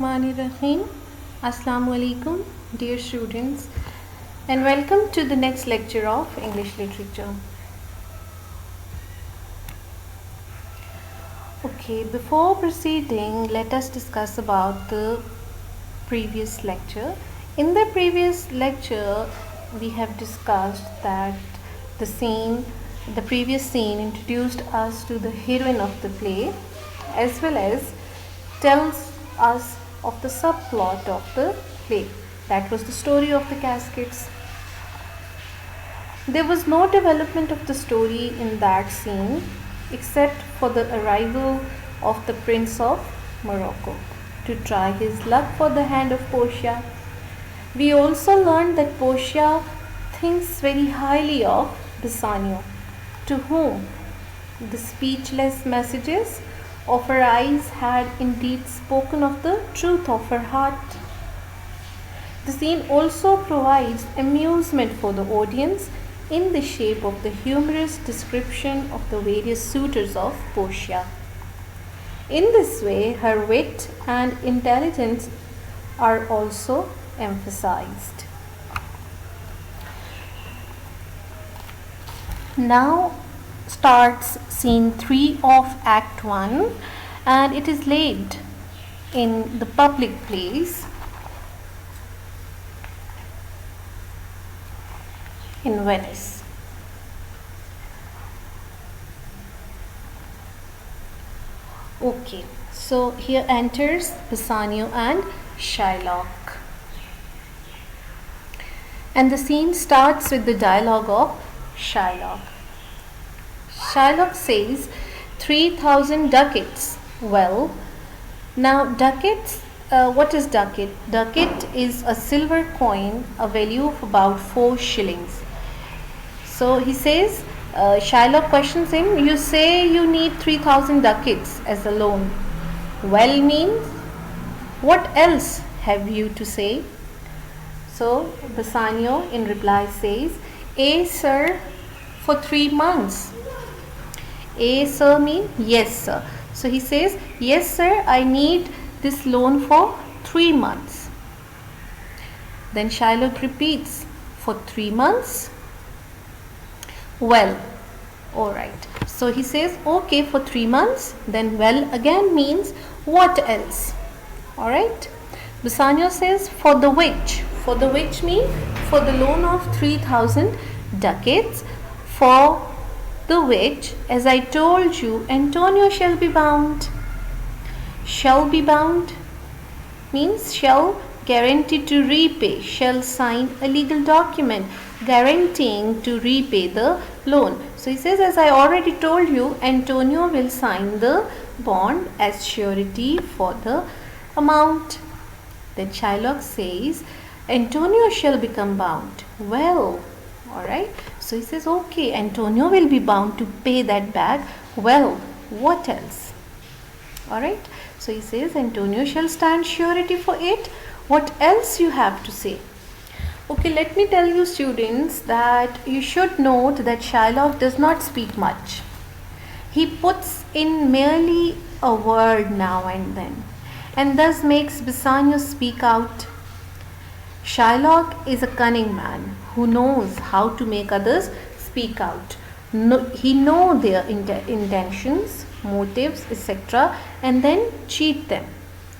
Bismillahirrahmanirrahim. Assalamu alaikum, dear students, and welcome to the next lecture of English literature. Okay, before proceeding, let us discuss about the previous lecture. In the previous lecture, we have discussed that the previous scene introduced us to the heroine of the play, as well as tells us of the subplot of the play. That was the story of the caskets. There was no development of the story in that scene except for the arrival of the Prince of Morocco to try his luck for the hand of Portia. We also learned that Portia thinks very highly of Bassanio, to whom the speechless messages of her eyes had indeed spoken of the truth of her heart. The scene also provides amusement for the audience in the shape of the humorous description of the various suitors of Portia. In this way, her wit and intelligence are also emphasized. Now starts scene 3 of Act 1, and it is laid in the public place in Venice. Okay, so here enters Bassanio and Shylock, and the scene starts with the dialogue of Shylock. Shylock says 3,000 ducats. Well, now ducats, what is ducat? Ducat is a silver coin, a value of about 4 shillings. So he says, Shylock questions him, you say you need 3,000 ducats as a loan. Well means, what else have you to say? So Bassanio in reply says, sir, for 3 months. Sir mean yes sir. So he says, yes sir, I need this loan for 3 months. Then Shylock repeats, for 3 months? Well, alright. So he says, okay, for 3 months. Then well again means what else? Alright. Bassanio says, for the which? For the which means for the loan of 3,000 ducats, for the which, as I told you, Antonio shall be bound. Shall be bound means shall guarantee to repay, shall sign a legal document guaranteeing to repay the loan. So he says, as I already told you, Antonio will sign the bond as surety for the amount. Then Shylock says, Antonio shall become bound. Well, alright. So he says, okay, Antonio will be bound to pay that back. Well, what else? Alright. So he says, Antonio shall stand surety for it. What else you have to say? Okay, let me tell you students that you should note that Shylock does not speak much. He puts in merely a word now and then, and thus makes Bassanio speak out. Shylock is a cunning man who knows how to make others speak out. He knows their intentions, motives, etc., and then cheat them.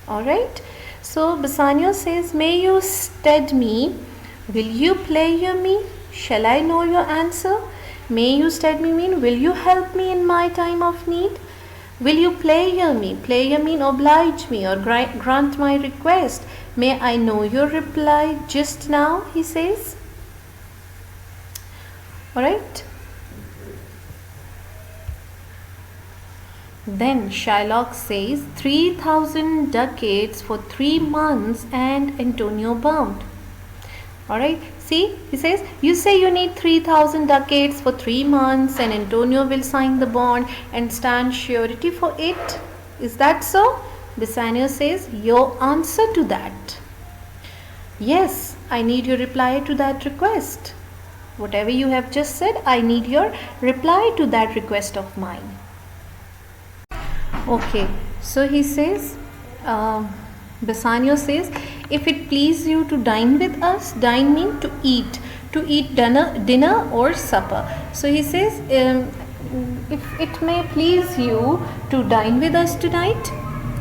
Alright. So Bassanio says, may you stead me? Will you play me? Shall I know your answer? May you stead me mean, will you help me in my time of need? Will you play me? Play mean oblige me or grant my request. May I know your reply just now, he says. Alright. Then Shylock says 3,000 ducats for 3 months and Antonio bound. Alright. See, he says, you say you need 3,000 ducats for 3 months and Antonio will sign the bond and stand surety for it. Is that so? Bassanio says, your answer to that. Yes, I need your reply to that request. Whatever you have just said, I need your reply to that request of mine. Okay, so he says, Bassanio says, if it please you to dine with us, dine means to eat dinner or supper. So he says, if it may please you to dine with us tonight.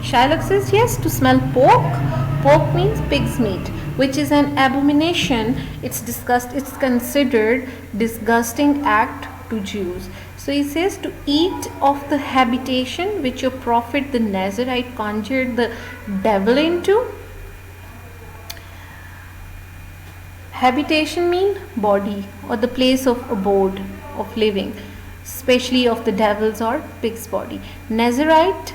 Shylock says, yes, to smell pork. Pork means pig's meat, which is an abomination. It's considered disgusting act to Jews. So he says, to eat of the habitation which your prophet the Nazarite conjured the devil into. Habitation means body or the place of abode of living, especially of the devil's or pig's body. Nazarite,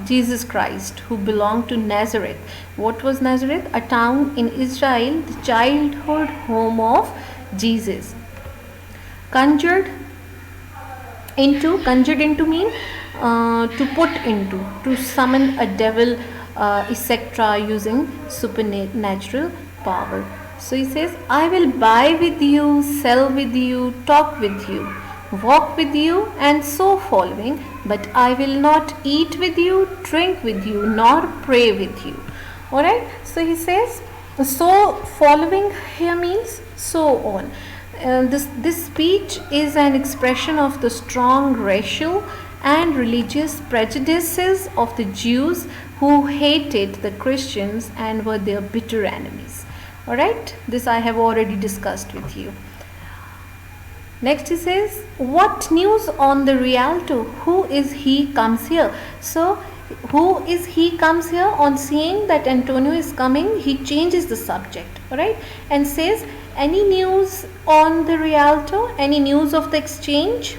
Jesus Christ, who belonged to Nazareth. What was Nazareth? A town in Israel, the childhood home of Jesus. Conjured into mean to put into, to summon a devil, etc., using supernatural power. So he says, I will buy with you, sell with you, talk with you, walk with you, and so following, but I will not eat with you, drink with you, nor pray with you. Alright, so he says, so following here means so on. This speech is an expression of the strong racial and religious prejudices of the Jews who hated the Christians and were their bitter enemies. Alright, this I have already discussed with you. Next he says, what news on the Rialto? Who is he comes here? So, who is he comes here? On seeing that Antonio is coming, he changes the subject, alright, and says, any news on the Rialto? Any news of the exchange?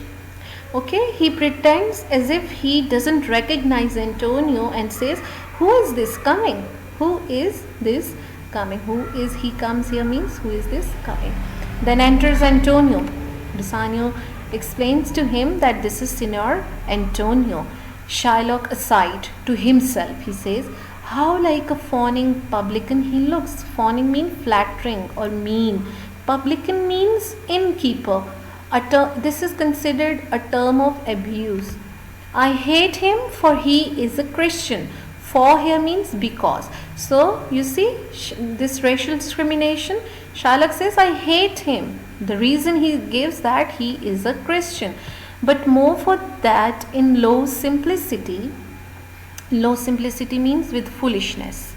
Okay, he pretends as if he doesn't recognize Antonio and says, who is this coming? Who is this coming? Who is he comes here means who is this coming? Then enters Antonio. Bassanio explains to him that this is Signor Antonio. Shylock aside to himself, he says, how like a fawning publican he looks. Fawning means flattering or mean. Publican means innkeeper. This is considered a term of abuse. I hate him for he is a Christian. For here means because. So you see this racial discrimination. Shylock says, I hate him. The reason he gives that he is a Christian. But more for that in low simplicity. Low simplicity means with foolishness.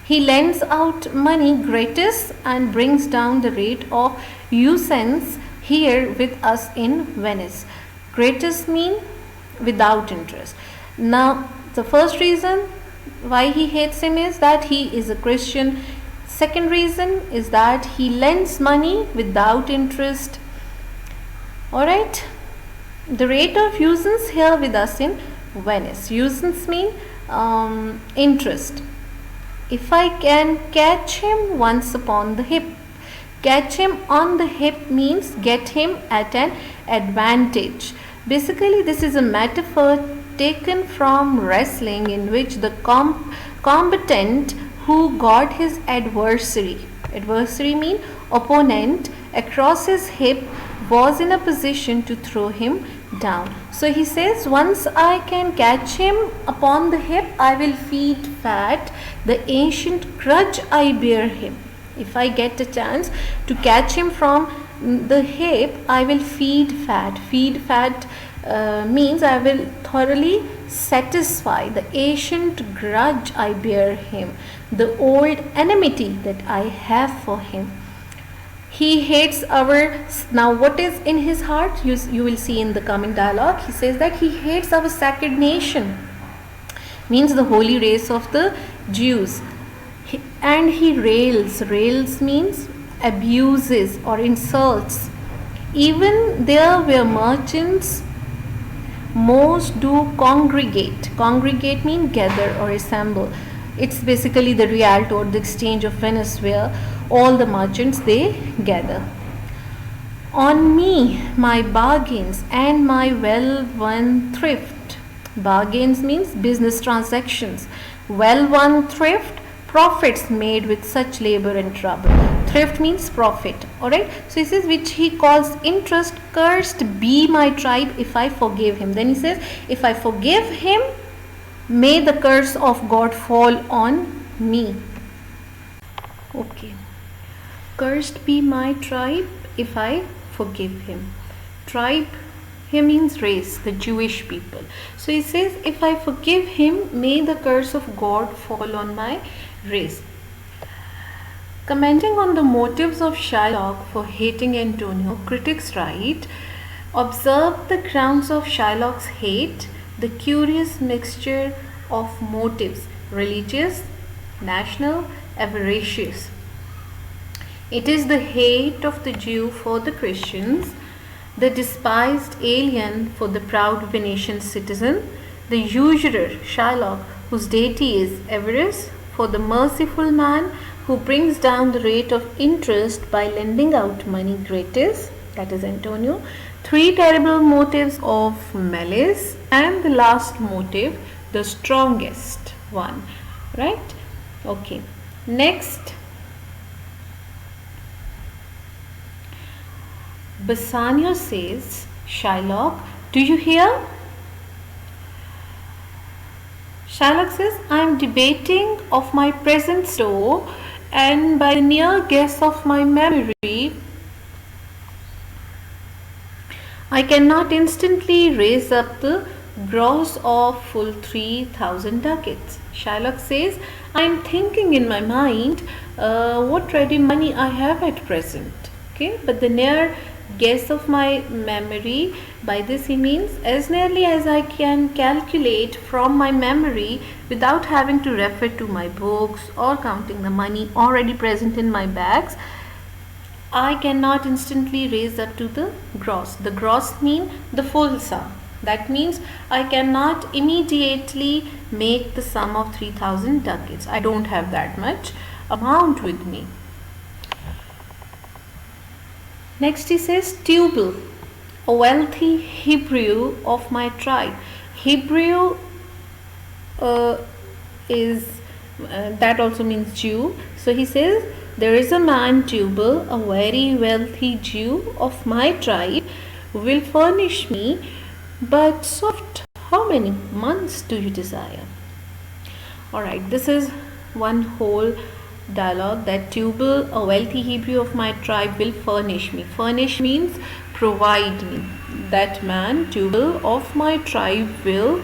He lends out money gratis and brings down the rate of usance here with us in Venice. Gratis mean without interest. Now the first reason why he hates him is that he is a Christian. Second reason is that he lends money without interest. Alright. The rate of usance here with us in Venice. Usance mean interest. If I can catch him once upon the hip. Catch him on the hip means get him at an advantage. Basically, this is a metaphor taken from wrestling in which the combatant who got his adversary mean opponent across his hip was in a position to throw him down. So he says, once I can catch him upon the hip, I will feed fat the ancient grudge I bear him. If I get a chance to catch him from the hip, I will feed fat. Feed fat means I will thoroughly satisfy the ancient grudge I bear him, the old enmity that I have for him. He hates now what is in his heart, you will see in the coming dialogue. He says that he hates our sacred nation, means the holy race of the Jews. And he rails means abuses or insults. Even there where merchants most do congregate. Congregate means gather or assemble. It's basically the Rialto or the exchange of Venice where all the merchants they gather. On me, my bargains and my well-won thrift. Bargains means business transactions. Well-won thrift, profits made with such labor and trouble. Thrift means profit. Alright. So he says, which he calls interest, cursed be my tribe if I forgive him. Then he says, if I forgive him, may the curse of God fall on me. Okay. Cursed be my tribe if I forgive him. Tribe here means race, the Jewish people. So he says, if I forgive him, may the curse of God fall on my race. Commenting on the motives of Shylock for hating Antonio, critics write, observe the grounds of Shylock's hate, the curious mixture of motives, religious, national, avaricious. It is the hate of the Jew for the Christians, the despised alien for the proud Venetian citizen, the usurer Shylock, whose deity is avarice, for the merciful man who brings down the rate of interest by lending out money gratis, that is Antonio. Three terrible motives of malice, and the last motive, the strongest one, right? Okay, next, Bassanio says, Shylock, do you hear? Shylock says, I am debating of my present store, and by the near guess of my memory, I cannot instantly raise up the gross of full 3,000 ducats. Shylock says, I am thinking in my mind what ready money I have at present. Okay, but the near guess of my memory, by this he means as nearly as I can calculate from my memory without having to refer to my books or counting the money already present in my bags, I cannot instantly raise up to the gross. The gross means the full sum. That means I cannot immediately make the sum of 3,000 ducats. I don't have that much amount with me. Next he says, Tubal, a wealthy Hebrew of my tribe. Hebrew that also means Jew. So he says, there is a man Tubal, a very wealthy Jew of my tribe, who will furnish me, but soft, how many months do you desire? Alright, this is one whole dialogue, that Tubal, a wealthy Hebrew of my tribe, will furnish me. Furnish means provide me. That man, Tubal of my tribe, will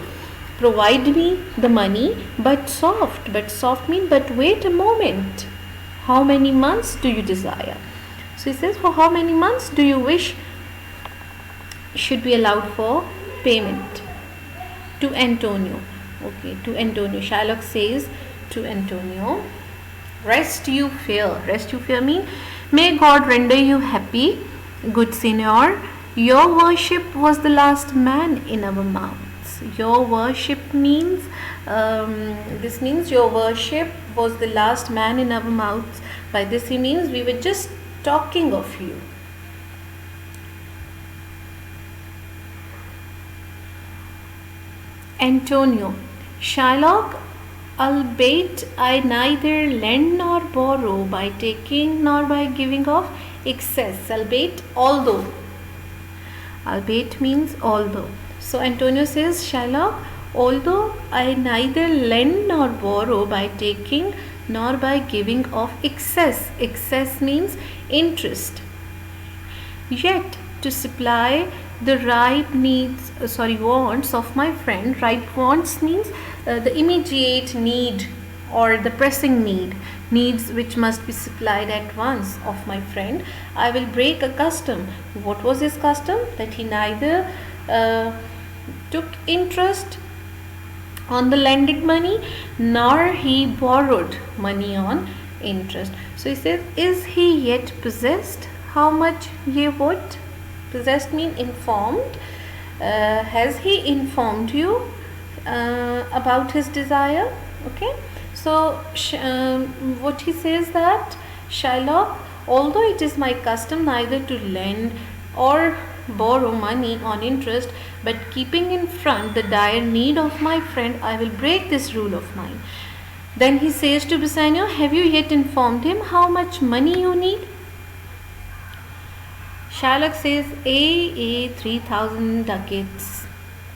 provide me the money, but soft. But soft means, but wait a moment. How many months do you desire? So he says, for how many months do you wish should be allowed for payment? To Antonio. Okay, to Antonio. Shylock says to Antonio, rest you fear. Rest you fear means, may God render you happy, good Signor. Your worship was the last man in our mouths. Your worship means, this means your worship was the last man in our mouths. By this he means we were just talking of you. Antonio, Shylock, albeit I neither lend nor borrow by taking nor by giving of excess. Albeit, although. Albeit means although. So Antonio says, Shylock, although I neither lend nor borrow by taking nor by giving of excess. Excess means interest. Yet to supply the ripe wants of my friend. Ripe wants means the immediate need or the pressing needs which must be supplied at once of my friend. I will break a custom. What was his custom? That he neither took interest on the lended money nor he borrowed money on interest. So he says, is he yet possessed? How much ye would? Possessed means informed. Has he informed you about his desire? Okay, so what he says, that Shylock, although it is my custom neither to lend or borrow money on interest, but keeping in front the dire need of my friend, I will break this rule of mine. Then he says to Bassanio, have you yet informed him how much money you need? Shylock says, 3,000 ducats,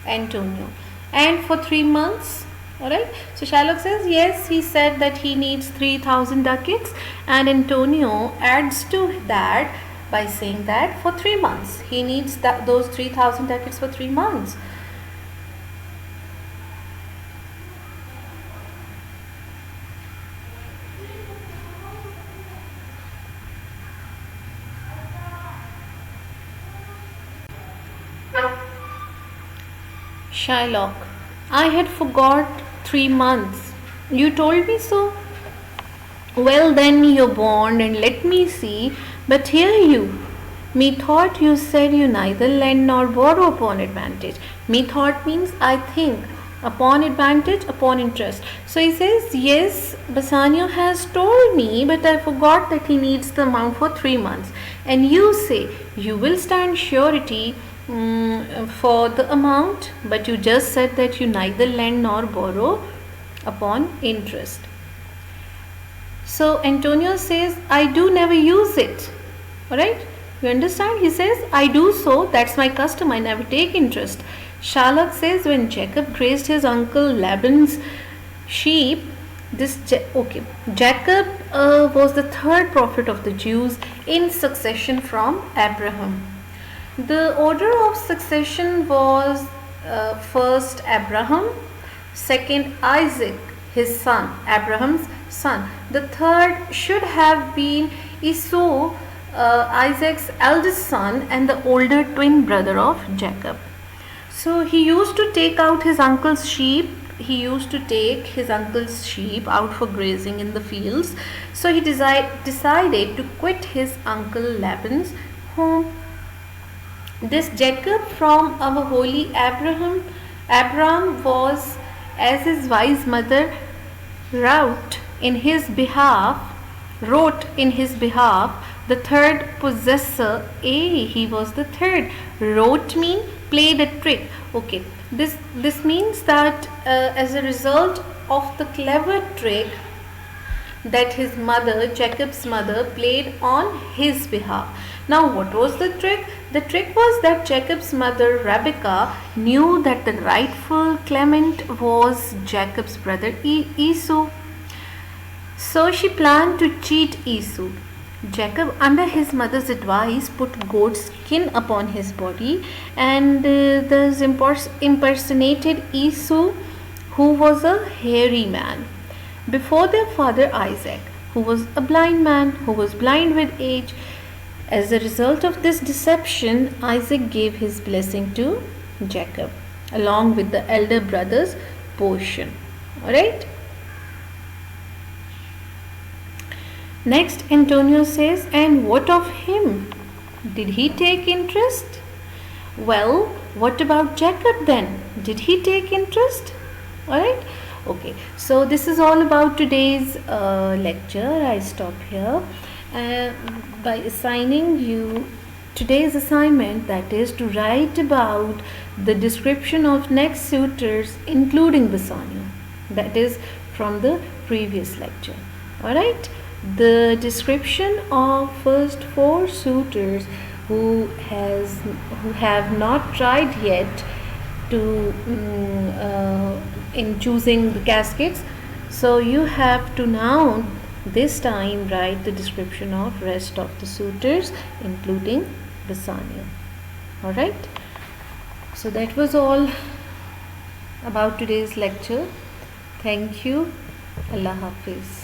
Antonio. And for 3 months, Alright, so Shylock says yes, he said that he needs 3,000 ducats, and Antonio adds to that by saying that for 3 months. He needs those 3,000 ducats for 3 months. Shylock, I had forgot 3 months. You told me so. Well then, you're born and let me see, but hear you. Methought you said you neither lend nor borrow upon advantage. Methought means I think. Upon advantage, upon interest. So he says, yes, Bassanio has told me, but I forgot that he needs the amount for 3 months. And you say, you will stand surety for the amount, but you just said that you neither lend nor borrow upon interest. So Antonio says, I do never use it. Alright? You understand? He says, I do so. That's my custom. I never take interest. Shylock says, when Jacob grazed his uncle Laban's sheep, Jacob was the third prophet of the Jews in succession from Abraham. The order of succession was first Abraham, second Isaac, his son, Abraham's son. The third should have been Esau, Isaac's eldest son and the older twin brother of Jacob. So he used to take out his uncle's sheep. He used to take his uncle's sheep out for grazing in the fields. So he decided to quit his uncle Laban's home. This Jacob from our holy Abraham was, as his wise mother wrote in his behalf, the third possessor. He was the third. Wrote mean played a trick. Okay, this means that as a result of the clever trick that his mother, Jacob's mother, played on his behalf. Now what was the trick? The trick was that Jacob's mother, Rebecca, knew that the rightful claimant was Jacob's brother Esau. So she planned to cheat Esau. Jacob, under his mother's advice, put goat skin upon his body and thus impersonated Esau, who was a hairy man, before their father Isaac, who was a blind man, who was blind with age. As a result of this deception, Isaac gave his blessing to Jacob, along with the elder brother's portion. Alright? Next, Antonio says, and what of him? Did he take interest? Well, what about Jacob then? Did he take interest? Alright? Okay, so this is all about today's lecture. I stop here by assigning you today's assignment, that is to write about the description of next suitors including Bassanio, that is from the previous lecture. Alright, the description of first 4 suitors who have not tried yet to in choosing the caskets. So you have to now this time write the description of rest of the suitors including Bassanio. Alright, so that was all about today's lecture. Thank you. Allah Hafiz.